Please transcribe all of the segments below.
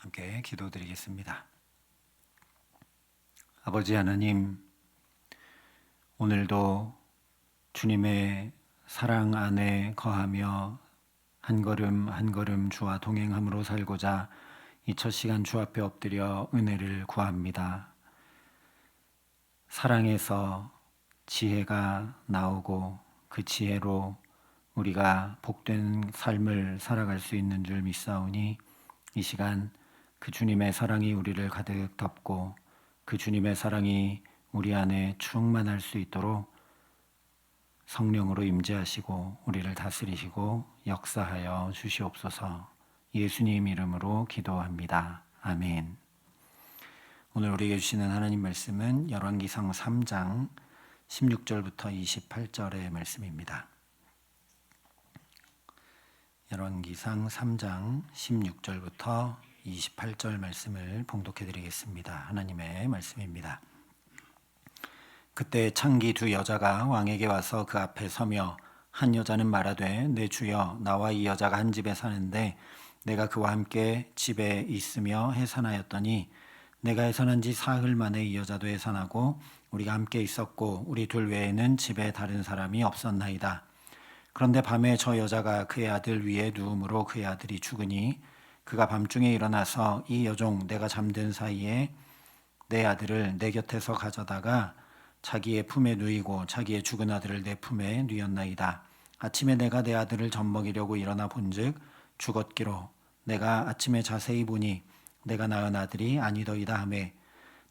함께 기도드리겠습니다. 아버지 하나님, 오늘도 주님의 사랑 안에 거하며 한 걸음 한 걸음 주와 동행함으로 살고자 이 첫 시간 주 앞에 엎드려 은혜를 구합니다. 사랑에서 지혜가 나오고 그 지혜로 우리가 복된 삶을 살아갈 수 있는 줄 믿사오니 이 시간 그 주님의 사랑이 우리를 가득 덮고 그 주님의 사랑이 우리 안에 충만할 수 있도록 성령으로 임재하시고 우리를 다스리시고 역사하여 주시옵소서. 예수님 이름으로 기도합니다. 아멘. 오늘 우리에게 주시는 하나님 말씀은 열왕기상 3장 16절부터 28절의 말씀입니다. 열왕기상 3장 16절부터 28절 말씀을 봉독해 드리겠습니다. 하나님의 말씀입니다. 그때 창기 두 여자가 왕에게 와서 그 앞에 서며 한 여자는 말하되 내 주여 나와 이 여자가 한 집에 사는데 내가 그와 함께 집에 있으며 해산하였더니 내가 해산한 지 사흘 만에 이 여자도 해산하고 우리가 함께 있었고 우리 둘 외에는 집에 다른 사람이 없었나이다. 그런데 밤에 저 여자가 그의 아들 위에 누움으로 그의 아들이 죽으니 그가 밤중에 일어나서 이 여종 내가 잠든 사이에 내 아들을 내 곁에서 가져다가 자기의 품에 누이고 자기의 죽은 아들을 내 품에 누였나이다. 아침에 내가 내 아들을 젖먹이려고 일어나 본즉 죽었기로 내가 아침에 자세히 보니 내가 낳은 아들이 아니더이다 하매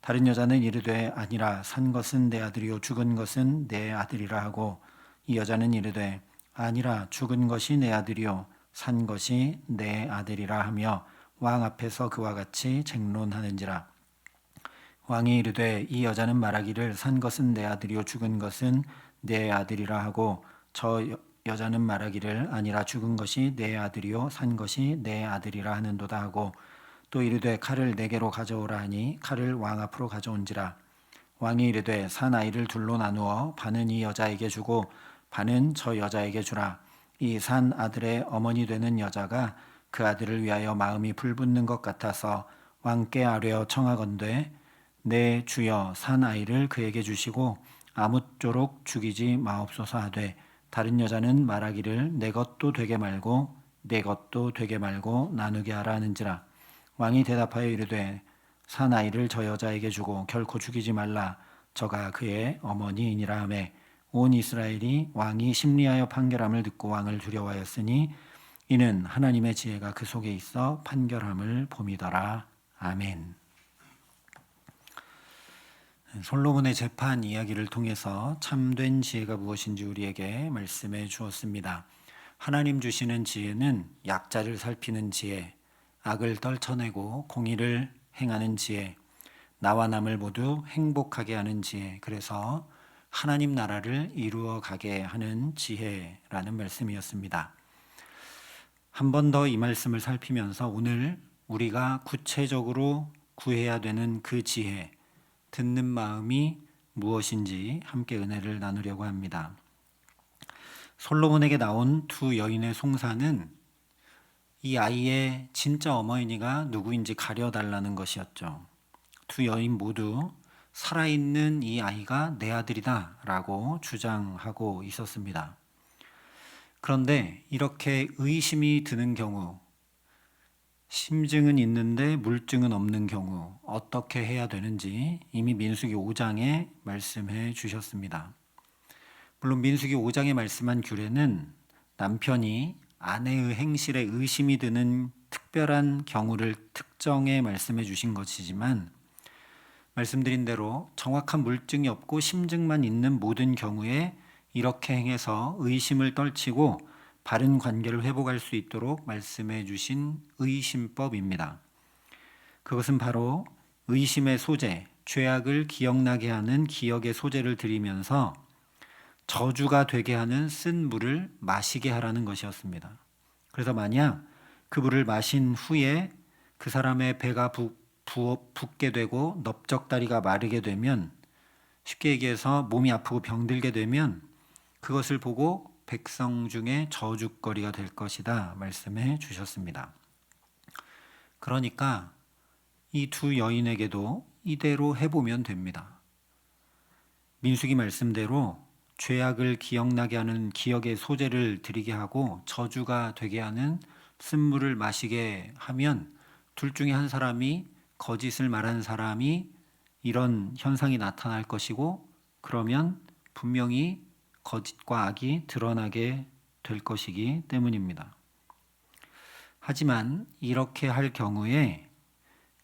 다른 여자는 이르되 아니라 산 것은 내 아들이요 죽은 것은 내 아들이라 하고 이 여자는 이르되 아니라 죽은 것이 내 아들이요 산 것이 내 아들이라 하며 왕 앞에서 그와 같이 쟁론하는지라. 왕이 이르되 이 여자는 말하기를 산 것은 내 아들이요 죽은 것은 내 아들이라 하고 저 여자는 말하기를 아니라 죽은 것이 내 아들이요 산 것이 내 아들이라 하는도다 하고 또 이르되 칼을 내게로 가져오라 하니 칼을 왕 앞으로 가져온지라. 왕이 이르되 산 아이를 둘로 나누어 반은 이 여자에게 주고 반은 저 여자에게 주라. 이 산 아들의 어머니 되는 여자가 그 아들을 위하여 마음이 불붙는 것 같아서 왕께 아뢰어 청하건대 내 주여 산 아이를 그에게 주시고 아무쪼록 죽이지 마옵소서 하되 다른 여자는 말하기를 내 것도 되게 말고 내 것도 되게 말고 나누게 하라 하는지라. 왕이 대답하여 이르되 산 아이를 저 여자에게 주고 결코 죽이지 말라. 저가 그의 어머니이니라 하매 온 이스라엘이 왕이 심리하여 판결함을 듣고 왕을 두려워하였으니 이는 하나님의 지혜가 그 속에 있어 판결함을 봄이더라. 아멘. 솔로몬의 재판 이야기를 통해서 참된 지혜가 무엇인지 우리에게 말씀해 주었습니다. 하나님 주시는 지혜는 약자를 살피는 지혜, 악을 떨쳐내고 공의를 행하는 지혜, 나와 남을 모두 행복하게 하는 지혜, 그래서 하나님 나라를 이루어 가게 하는 지혜라는 말씀이었습니다. 한 번 더 이 말씀을 살피면서 오늘 우리가 구체적으로 구해야 되는 그 지혜, 듣는 마음이 무엇인지 함께 은혜를 나누려고 합니다. 솔로몬에게 나온 두 여인의 송사는 이 아이의 진짜 어머니가 누구인지 가려달라는 것이었죠. 두 여인 모두 살아있는 이 아이가 내 아들이다 라고 주장하고 있었습니다. 그런데 이렇게 의심이 드는 경우, 심증은 있는데 물증은 없는 경우 어떻게 해야 되는지 이미 민수기 5장에 말씀해 주셨습니다. 물론 민수기 5장에 말씀한 규례는 남편이 아내의 행실에 의심이 드는 특별한 경우를 특정해 말씀해 주신 것이지만 말씀드린 대로 정확한 물증이 없고 심증만 있는 모든 경우에 이렇게 행해서 의심을 떨치고 바른 관계를 회복할 수 있도록 말씀해 주신 의심법입니다. 그것은 바로 의심의 소재, 죄악을 기억나게 하는 기억의 소재를 드리면서 저주가 되게 하는 쓴 물을 마시게 하라는 것이었습니다. 그래서 만약 그 물을 마신 후에 그 사람의 배가 붓게 되고 넓적다리가 마르게 되면, 쉽게 얘기해서 몸이 아프고 병들게 되면 그것을 보고 백성 중에 저주거리가 될 것이다 말씀해 주셨습니다. 그러니까 이 두 여인에게도 이대로 해보면 됩니다. 민수기 말씀대로 죄악을 기억나게 하는 기억의 소재를 드리게 하고 저주가 되게 하는 쓴물을 마시게 하면 둘 중에 한 사람이, 거짓을 말한 사람이 이런 현상이 나타날 것이고, 그러면 분명히 거짓과 악이 드러나게 될 것이기 때문입니다. 하지만 이렇게 할 경우에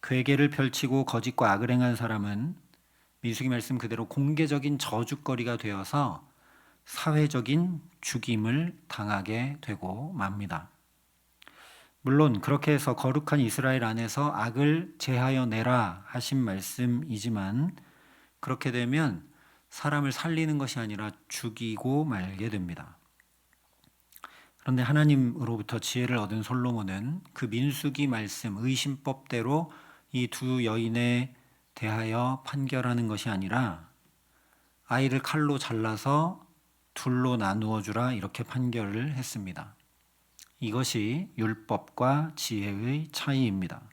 괴계를 펼치고 거짓과 악을 행한 사람은 민수기 말씀 그대로 공개적인 저주거리가 되어서 사회적인 죽임을 당하게 되고 맙니다. 물론 그렇게 해서 거룩한 이스라엘 안에서 악을 제하여 내라 하신 말씀이지만, 그렇게 되면 사람을 살리는 것이 아니라 죽이고 말게 됩니다. 그런데 하나님으로부터 지혜를 얻은 솔로몬은 그 민수기 말씀 의심법대로 이 두 여인에 대하여 판결하는 것이 아니라 아이를 칼로 잘라서 둘로 나누어 주라, 이렇게 판결을 했습니다. 이것이 율법과 지혜의 차이입니다.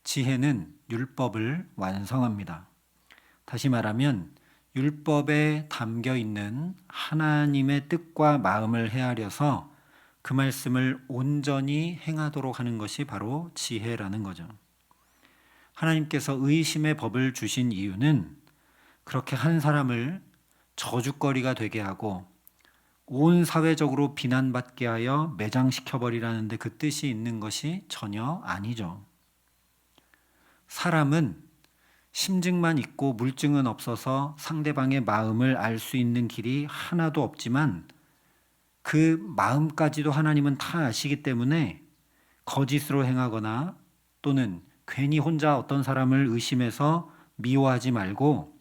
지혜는 율법을 완성합니다. 다시 말하면 율법에 담겨 있는 하나님의 뜻과 마음을 헤아려서 그 말씀을 온전히 행하도록 하는 것이 바로 지혜라는 거죠. 하나님께서 의심의 법을 주신 이유는 그렇게 한 사람을 저주거리가 되게 하고 온 사회적으로 비난받게 하여 매장시켜버리라는 데 그 뜻이 있는 것이 전혀 아니죠. 사람은 심증만 있고 물증은 없어서 상대방의 마음을 알 수 있는 길이 하나도 없지만, 그 마음까지도 하나님은 다 아시기 때문에 거짓으로 행하거나 또는 괜히 혼자 어떤 사람을 의심해서 미워하지 말고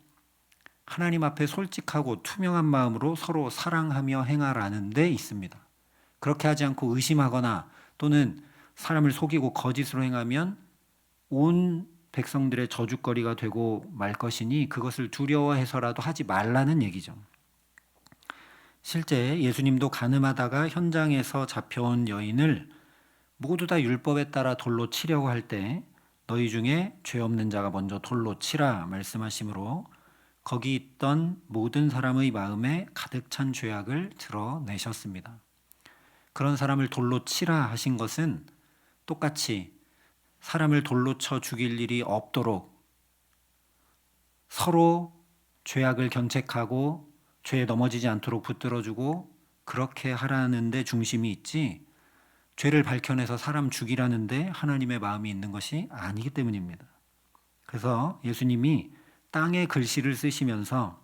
하나님 앞에 솔직하고 투명한 마음으로 서로 사랑하며 행하라는 데 있습니다. 그렇게 하지 않고 의심하거나 또는 사람을 속이고 거짓으로 행하면 온 백성들의 저주거리가 되고 말 것이니 그것을 두려워해서라도 하지 말라는 얘기죠. 실제 예수님도 간음하다가 현장에서 잡혀온 여인을 모두 다 율법에 따라 돌로 치려고 할 때 너희 중에 죄 없는 자가 먼저 돌로 치라 말씀하시므로 거기 있던 모든 사람의 마음에 가득 찬 죄악을 드러내셨습니다. 그런 사람을 돌로 치라 하신 것은 똑같이 사람을 돌로 쳐 죽일 일이 없도록 서로 죄악을 견책하고 죄에 넘어지지 않도록 붙들어주고 그렇게 하라는 데 중심이 있지, 죄를 밝혀내서 사람 죽이라는 데 하나님의 마음이 있는 것이 아니기 때문입니다. 그래서 예수님이 땅에 글씨를 쓰시면서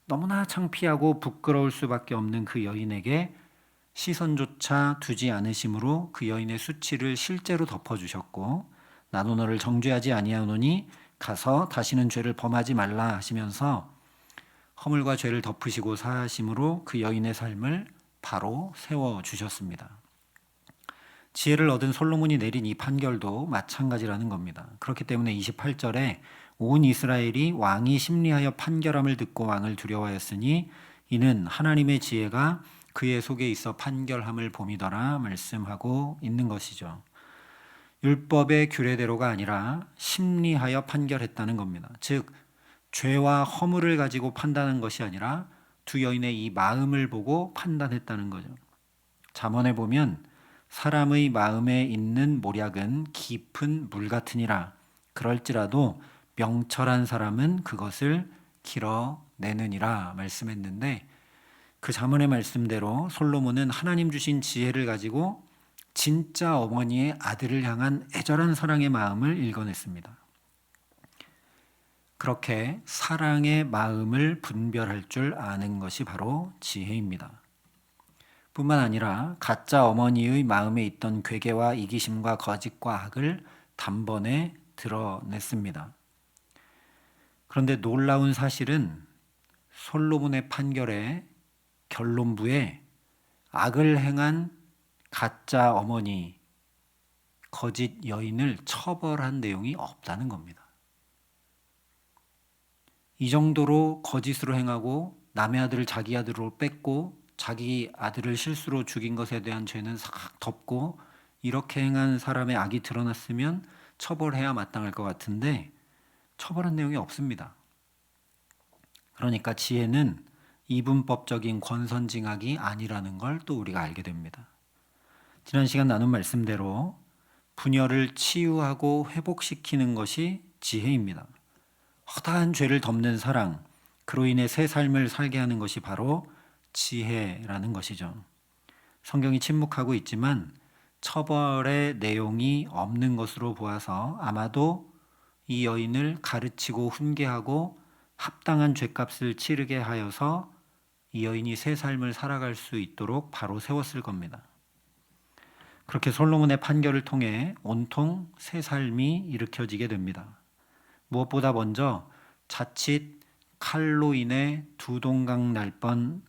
너무나 창피하고 부끄러울 수밖에 없는 그 여인에게 시선조차 두지 않으심으로 그 여인의 수치를 실제로 덮어주셨고, 나도 너를 정죄하지 아니하노니 가서 다시는 죄를 범하지 말라 하시면서 허물과 죄를 덮으시고 사하심으로 그 여인의 삶을 바로 세워주셨습니다. 지혜를 얻은 솔로몬이 내린 이 판결도 마찬가지라는 겁니다. 그렇기 때문에 28절에 온 이스라엘이 왕이 심리하여 판결함을 듣고 왕을 두려워하였으니 이는 하나님의 지혜가 그의 속에 있어 판결함을 봄이더라 말씀하고 있는 것이죠. 율법의 규례대로가 아니라 심리하여 판결했다는 겁니다. 즉 죄와 허물을 가지고 판단한 것이 아니라 두 여인의 이 마음을 보고 판단했다는 거죠. 잠언에 보면 사람의 마음에 있는 모략은 깊은 물 같으니라. 그럴지라도 명철한 사람은 그것을 길어내느니라 말씀했는데, 그 잠언의 말씀대로 솔로몬은 하나님 주신 지혜를 가지고 진짜 어머니의 아들을 향한 애절한 사랑의 마음을 읽어냈습니다. 그렇게 사랑의 마음을 분별할 줄 아는 것이 바로 지혜입니다. 뿐만 아니라 가짜 어머니의 마음에 있던 괴계와 이기심과 거짓과 악을 단번에 드러냈습니다. 그런데 놀라운 사실은 솔로몬의 판결의 결론부에 악을 행한 가짜 어머니, 거짓 여인을 처벌한 내용이 없다는 겁니다. 이 정도로 거짓으로 행하고 남의 아들을 자기 아들로 뺏고 자기 아들을 실수로 죽인 것에 대한 죄는 싹 덮고 이렇게 행한 사람의 악이 드러났으면 처벌해야 마땅할 것 같은데 처벌한 내용이 없습니다. 그러니까 지혜는 이분법적인 권선징악이 아니라는 걸 또 우리가 알게 됩니다. 지난 시간 나눈 말씀대로 분열을 치유하고 회복시키는 것이 지혜입니다. 허다한 죄를 덮는 사랑, 그로 인해 새 삶을 살게 하는 것이 바로 지혜라는 것이죠. 성경이 침묵하고 있지만 처벌의 내용이 없는 것으로 보아서 아마도 이 여인을 가르치고 훈계하고 합당한 죄값을 치르게 하여서 이 여인이 새 삶을 살아갈 수 있도록 바로 세웠을 겁니다. 그렇게 솔로몬의 판결을 통해 온통 새 삶이 일으켜지게 됩니다. 무엇보다 먼저 자칫 칼로 인해 두 동강 날 뻔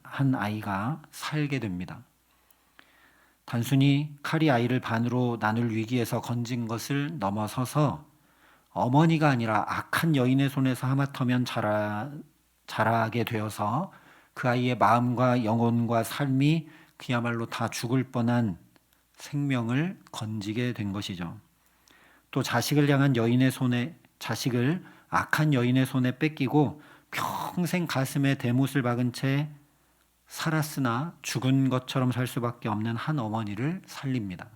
한 아이가 살게 됩니다. 단순히 칼이 아이를 반으로 나눌 위기에서 건진 것을 넘어서서 어머니가 아니라 악한 여인의 손에서 하마터면 자라게 되어서 그 아이의 마음과 영혼과 삶이 그야말로 다 죽을 뻔한 생명을 건지게 된 것이죠. 또 자식을 악한 여인의 손에 뺏기고 평생 가슴에 대못을 박은 채 살았으나 죽은 것처럼 살 수밖에 없는 한 어머니를 살립니다.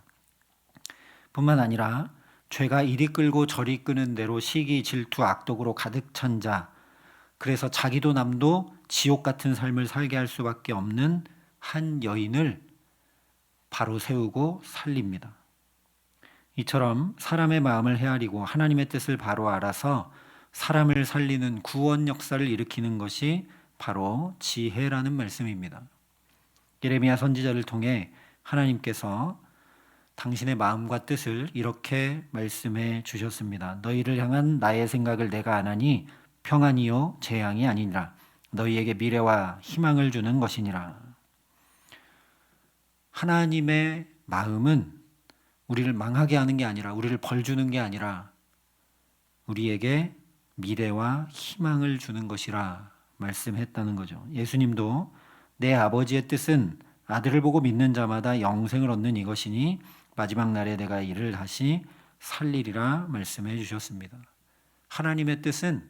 뿐만 아니라 죄가 이리 끌고 저리 끄는 대로 시기, 질투, 악독으로 가득 찬 자, 그래서 자기도 남도 지옥 같은 삶을 살게 할 수밖에 없는 한 여인을 바로 세우고 살립니다. 이처럼 사람의 마음을 헤아리고 하나님의 뜻을 바로 알아서 사람을 살리는 구원 역사를 일으키는 것이 바로 지혜라는 말씀입니다. 예레미야 선지자를 통해 하나님께서 당신의 마음과 뜻을 이렇게 말씀해 주셨습니다. 너희를 향한 나의 생각을 내가 아나니 평안이요 재앙이 아니니라. 너희에게 미래와 희망을 주는 것이니라. 하나님의 마음은 우리를 망하게 하는 게 아니라, 우리를 벌 주는 게 아니라 우리에게 미래와 희망을 주는 것이라 말씀했다는 거죠. 예수님도 내 아버지의 뜻은 아들을 보고 믿는 자마다 영생을 얻는 이것이니 마지막 날에 내가 이를 다시 살리리라 말씀해 주셨습니다. 하나님의 뜻은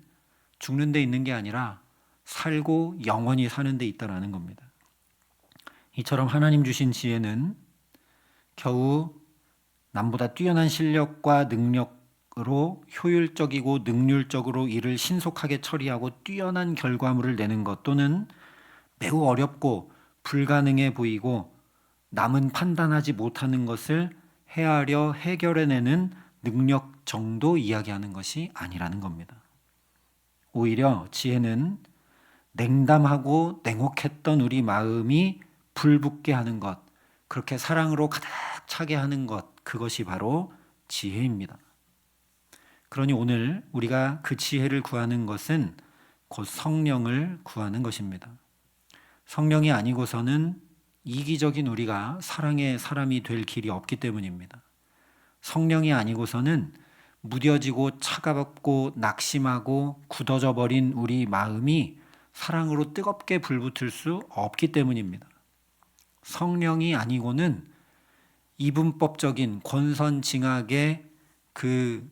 죽는 데 있는 게 아니라 살고 영원히 사는 데 있다라는 겁니다. 이처럼 하나님 주신 지혜는 겨우 남보다 뛰어난 실력과 능력으로 효율적이고 능률적으로 일을 신속하게 처리하고 뛰어난 결과물을 내는 것, 또는 매우 어렵고 불가능해 보이고 남은 판단하지 못하는 것을 헤아려 해결해내는 능력 정도 이야기하는 것이 아니라는 겁니다. 오히려 지혜는 냉담하고 냉혹했던 우리 마음이 불붙게 하는 것, 그렇게 사랑으로 가득 차게 하는 것, 그것이 바로 지혜입니다. 그러니 오늘 우리가 그 지혜를 구하는 것은 곧 성령을 구하는 것입니다. 성령이 아니고서는 이기적인 우리가 사랑의 사람이 될 길이 없기 때문입니다. 성령이 아니고서는 무뎌지고 차갑고 낙심하고 굳어져 버린 우리 마음이 사랑으로 뜨겁게 불붙을 수 없기 때문입니다. 성령이 아니고는 이분법적인 권선징악의 그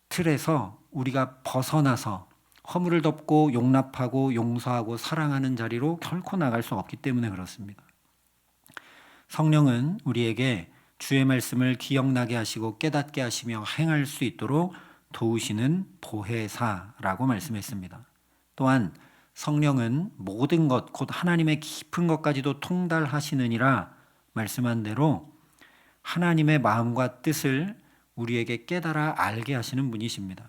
틀에서 우리가 벗어나서 허물을 덮고 용납하고 용서하고 사랑하는 자리로 결코 나갈 수 없기 때문에 그렇습니다. 성령은 우리에게 주의 말씀을 기억나게 하시고 깨닫게 하시며 행할 수 있도록 도우시는 보혜사라고 말씀했습니다. 또한 성령은 모든 것, 곧 하나님의 깊은 것까지도 통달하시느니라 말씀한 대로 하나님의 마음과 뜻을 우리에게 깨달아 알게 하시는 분이십니다.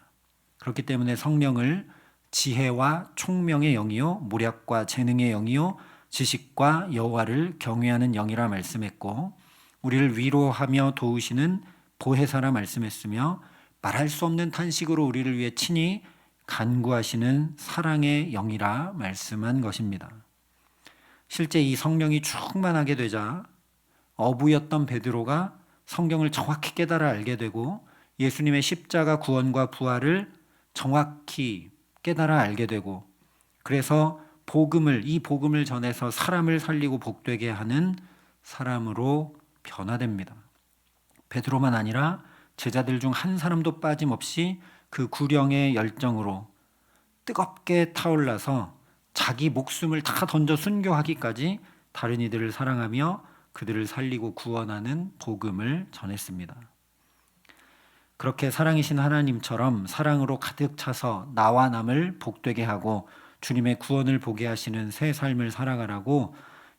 그렇기 때문에 성령을 지혜와 총명의 영이요 모략과 재능의 영이요 지식과 여호와를 경외하는 영이라 말씀했고, 우리를 위로하며 도우시는 보혜사라 말씀했으며, 말할 수 없는 탄식으로 우리를 위해 친히 간구하시는 사랑의 영이라 말씀한 것입니다. 실제 이 성령이 충만하게 되자 어부였던 베드로가 성경을 정확히 깨달아 알게 되고 예수님의 십자가 구원과 부활을 정확히 깨달아 알게 되고, 그래서 이 복음을 전해서 사람을 살리고 복되게 하는 사람으로 변화됩니다. 베드로만 아니라 제자들 중 한 사람도 빠짐없이 그 구령의 열정으로 뜨겁게 타올라서 자기 목숨을 다 던져 순교하기까지 다른 이들을 사랑하며 그들을 살리고 구원하는 복음을 전했습니다. 그렇게 사랑이신 하나님처럼 사랑으로 가득 차서 나와 남을 복되게 하고 주님의 구원을 보게 하시는 새 삶을 살아가라고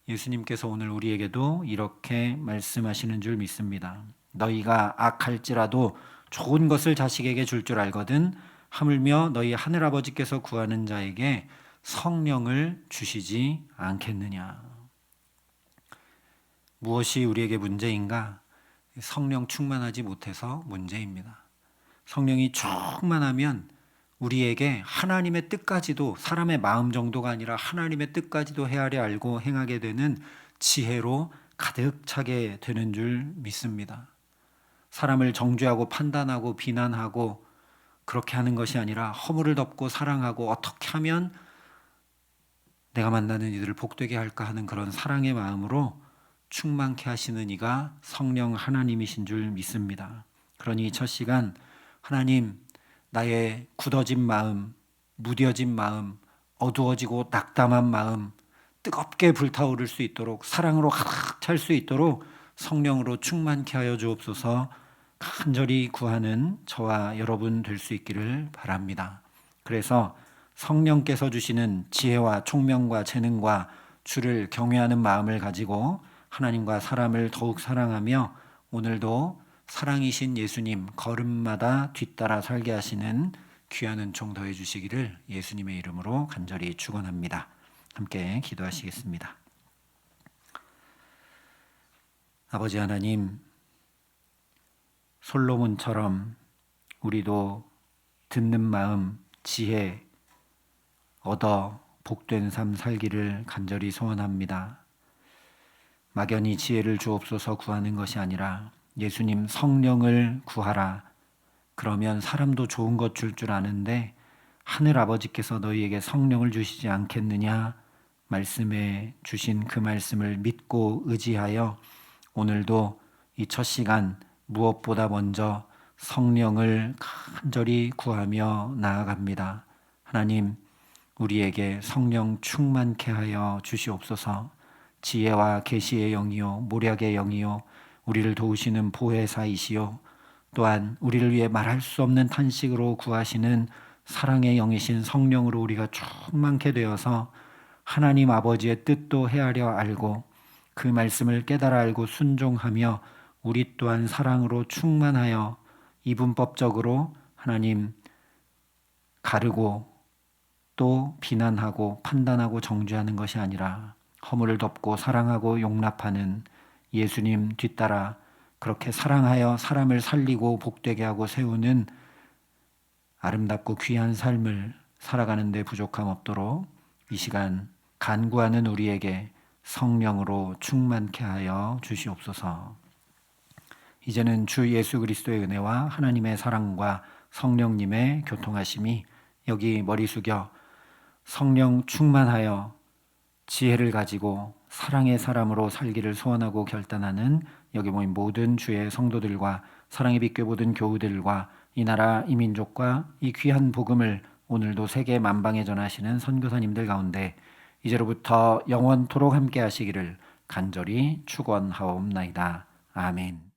예수님께서 오늘 우리에게도 이렇게 말씀하시는 줄 믿습니다. 너희가 악할지라도 좋은 것을 자식에게 줄 줄 알거든 하물며 너희 하늘아버지께서 구하는 자에게 성령을 주시지 않겠느냐. 무엇이 우리에게 문제인가? 성령 충만하지 못해서 문제입니다. 성령이 충만하면 우리에게 하나님의 뜻까지도, 사람의 마음 정도가 아니라 하나님의 뜻까지도 헤아려 알고 행하게 되는 지혜로 가득 차게 되는 줄 믿습니다. 사람을 정죄하고 판단하고 비난하고 그렇게 하는 것이 아니라 허물을 덮고 사랑하고 어떻게 하면 내가 만나는 이들을 복되게 할까 하는 그런 사랑의 마음으로 충만케 하시는 이가 성령 하나님이신 줄 믿습니다. 그러니 첫 시간 하나님, 나의 굳어진 마음, 무뎌진 마음, 어두워지고 낙담한 마음 뜨겁게 불타오를 수 있도록, 사랑으로 가득 찰 수 있도록 성령으로 충만케 하여 주옵소서. 간절히 구하는 저와 여러분 될 수 있기를 바랍니다. 그래서 성령께서 주시는 지혜와 총명과 재능과 주를 경외하는 마음을 가지고 하나님과 사람을 더욱 사랑하며 오늘도 사랑이신 예수님 걸음마다 뒤따라 살게 하시는 귀한 은총 더해 주시기를 예수님의 이름으로 간절히 축원합니다. 함께 기도하시겠습니다. 아버지 하나님, 솔로몬처럼 우리도 듣는 마음, 지혜 얻어 복된 삶 살기를 간절히 소원합니다. 막연히 지혜를 주옵소서 구하는 것이 아니라 예수님 성령을 구하라. 그러면 사람도 좋은 것 줄 줄 아는데 하늘 아버지께서 너희에게 성령을 주시지 않겠느냐 말씀해 주신 그 말씀을 믿고 의지하여 오늘도 이 첫 시간 무엇보다 먼저 성령을 간절히 구하며 나아갑니다. 하나님, 우리에게 성령 충만케 하여 주시옵소서. 지혜와 계시의 영이요 모략의 영이요 우리를 도우시는 보혜사이시요 또한 우리를 위해 말할 수 없는 탄식으로 구하시는 사랑의 영이신 성령으로 우리가 충만케 되어서 하나님 아버지의 뜻도 헤아려 알고 그 말씀을 깨달아 알고 순종하며 우리 또한 사랑으로 충만하여 이분법적으로 하나님 가르고 또 비난하고 판단하고 정죄하는 것이 아니라 허물을 덮고 사랑하고 용납하는 예수님 뒤따라 그렇게 사랑하여 사람을 살리고 복되게 하고 세우는 아름답고 귀한 삶을 살아가는 데 부족함 없도록 이 시간 간구하는 우리에게 성령으로 충만케 하여 주시옵소서. 이제는 주 예수 그리스도의 은혜와 하나님의 사랑과 성령님의 교통하심이 여기 머리 숙여 성령 충만하여 지혜를 가지고 사랑의 사람으로 살기를 소원하고 결단하는 여기 모인 모든 주의 성도들과 사랑의 빛교 모든 교우들과 이 나라 이 민족과 이 귀한 복음을 오늘도 세계 만방에 전하시는 선교사님들 가운데 이제로부터 영원토록 함께 하시기를 간절히 축원하옵나이다. 아멘.